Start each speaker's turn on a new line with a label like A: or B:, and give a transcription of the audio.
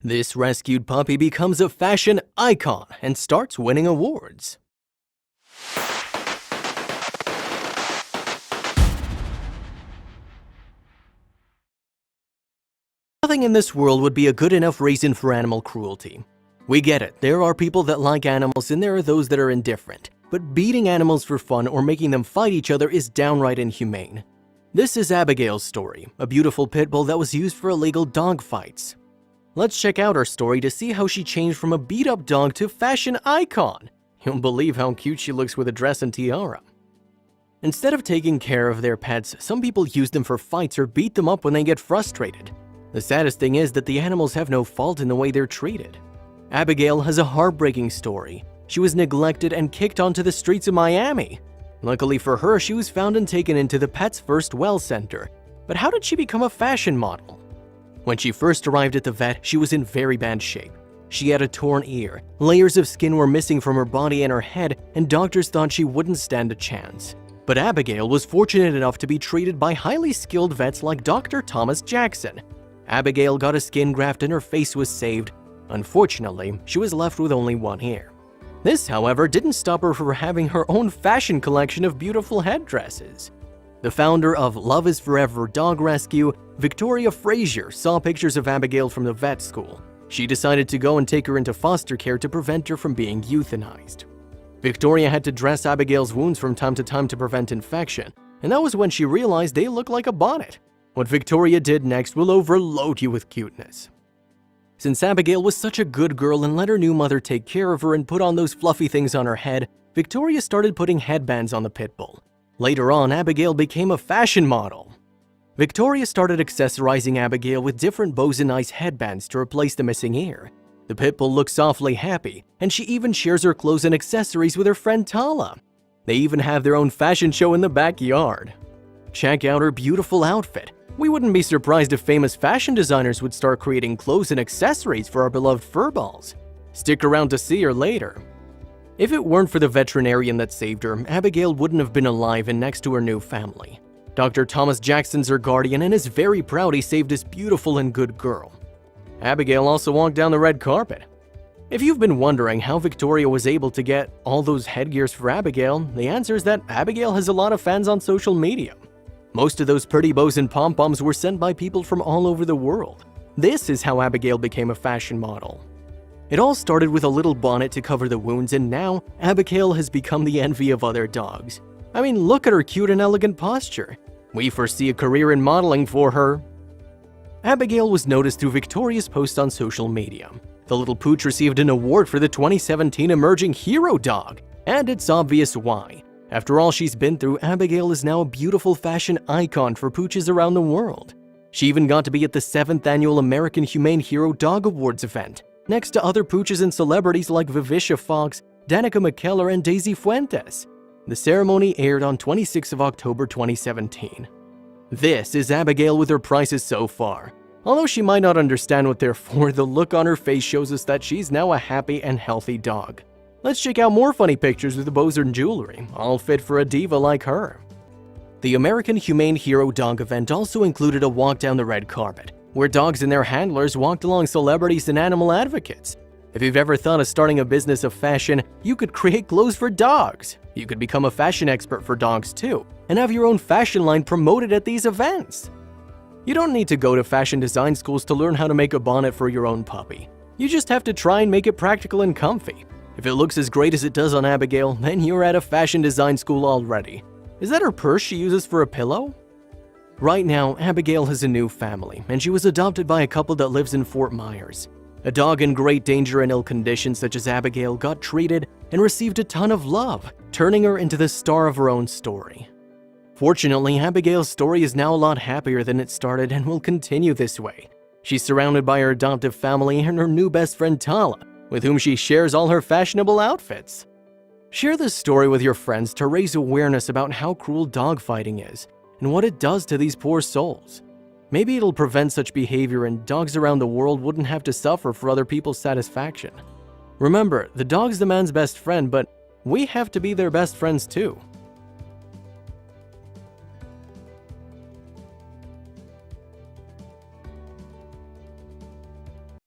A: This rescued puppy becomes a fashion icon and starts winning awards. Nothing in this world would be a good enough reason for animal cruelty. We get it, there are people that like animals and there are those that are indifferent, but beating animals for fun or making them fight each other is downright inhumane. This is Abigail's story, a beautiful pit bull that was used for illegal dog fights. Let's check out her story to see how she changed from a beat-up dog to fashion icon. You won't believe how cute she looks with a dress and tiara. Instead of taking care of their pets, some people use them for fights or beat them up when they get frustrated. The saddest thing is that the animals have no fault in the way they're treated. Abigail has a heartbreaking story. She was neglected and kicked onto the streets of Miami. Luckily for her, she was found and taken into the Pets First Well Center. But how did she become a fashion model? When she first arrived at the vet, she was in very bad shape. She had a torn ear, layers of skin were missing from her body and her head, and doctors thought she wouldn't stand a chance. But Abigail was fortunate enough to be treated by highly skilled vets like Dr. Thomas Jackson. Abigail got a skin graft and her face was saved. Unfortunately, she was left with only one ear. This, however, didn't stop her from having her own fashion collection of beautiful headdresses. The founder of Love is Forever Dog Rescue, Victoria Frazier, saw pictures of Abigail from the vet school. She decided to go and take her into foster care to prevent her from being euthanized. Victoria had to dress Abigail's wounds from time to time to prevent infection, and that was when she realized they looked like a bonnet. What Victoria did next will overload you with cuteness. Since Abigail was such a good girl and let her new mother take care of her and put on those fluffy things on her head, Victoria started putting headbands on the pit bull. Later on, Abigail became a fashion model. Victoria started accessorizing Abigail with different bows and nice headbands to replace the missing ear. The pit bull looks awfully happy, and she even shares her clothes and accessories with her friend Tala. They even have their own fashion show in the backyard. Check out her beautiful outfit. We wouldn't be surprised if famous fashion designers would start creating clothes and accessories for our beloved furballs. Stick around to see her later. If it weren't for the veterinarian that saved her, Abigail wouldn't have been alive and next to her new family. Dr. Thomas Jackson's her guardian and is very proud he saved this beautiful and good girl. Abigail also walked down the red carpet. If you've been wondering how Victoria was able to get all those headgears for Abigail, the answer is that Abigail has a lot of fans on social media. Most of those pretty bows and pom-poms were sent by people from all over the world. This is how Abigail became a fashion model. It all started with a little bonnet to cover the wounds, and now Abigail has become the envy of other dogs. I mean, look at her cute and elegant posture. We foresee a career in modeling for her. Abigail was noticed through Victoria's post on social media. The little pooch received an award for the 2017 Emerging Hero Dog, and it's obvious why. After all she's been through, Abigail is now a beautiful fashion icon for pooches around the world. She even got to be at the 7th annual American Humane Hero Dog Awards event, next to other pooches and celebrities like Vivica Fox, Danica McKellar, and Daisy Fuentes. The ceremony aired on 26 of October 2017. This is Abigail with her prizes so far. Although she might not understand what they're for, the look on her face shows us that she's now a happy and healthy dog. Let's check out more funny pictures with the bows and jewelry, all fit for a diva like her. The American Humane Hero Dog event also included a walk down the red carpet, where dogs and their handlers walked along celebrities and animal advocates. If you've ever thought of starting a business of fashion, you could create clothes for dogs. You could become a fashion expert for dogs too, and have your own fashion line promoted at these events. You don't need to go to fashion design schools to learn how to make a bonnet for your own puppy. You just have to try and make it practical and comfy. If it looks as great as it does on Abigail, then you're at a fashion design school already. Is that her purse she uses for a pillow? Right now, Abigail has a new family, and she was adopted by a couple that lives in Fort Myers. A dog in great danger and ill condition such as Abigail got treated and received a ton of love, turning her into the star of her own story. Fortunately, Abigail's story is now a lot happier than it started and will continue this way. She's surrounded by her adoptive family and her new best friend Tala, with whom she shares all her fashionable outfits. Share this story with your friends to raise awareness about how cruel dogfighting is and what it does to these poor souls. Maybe it'll prevent such behavior and dogs around the world wouldn't have to suffer for other people's satisfaction. Remember, the dog's the man's best friend, but we have to be their best friends too.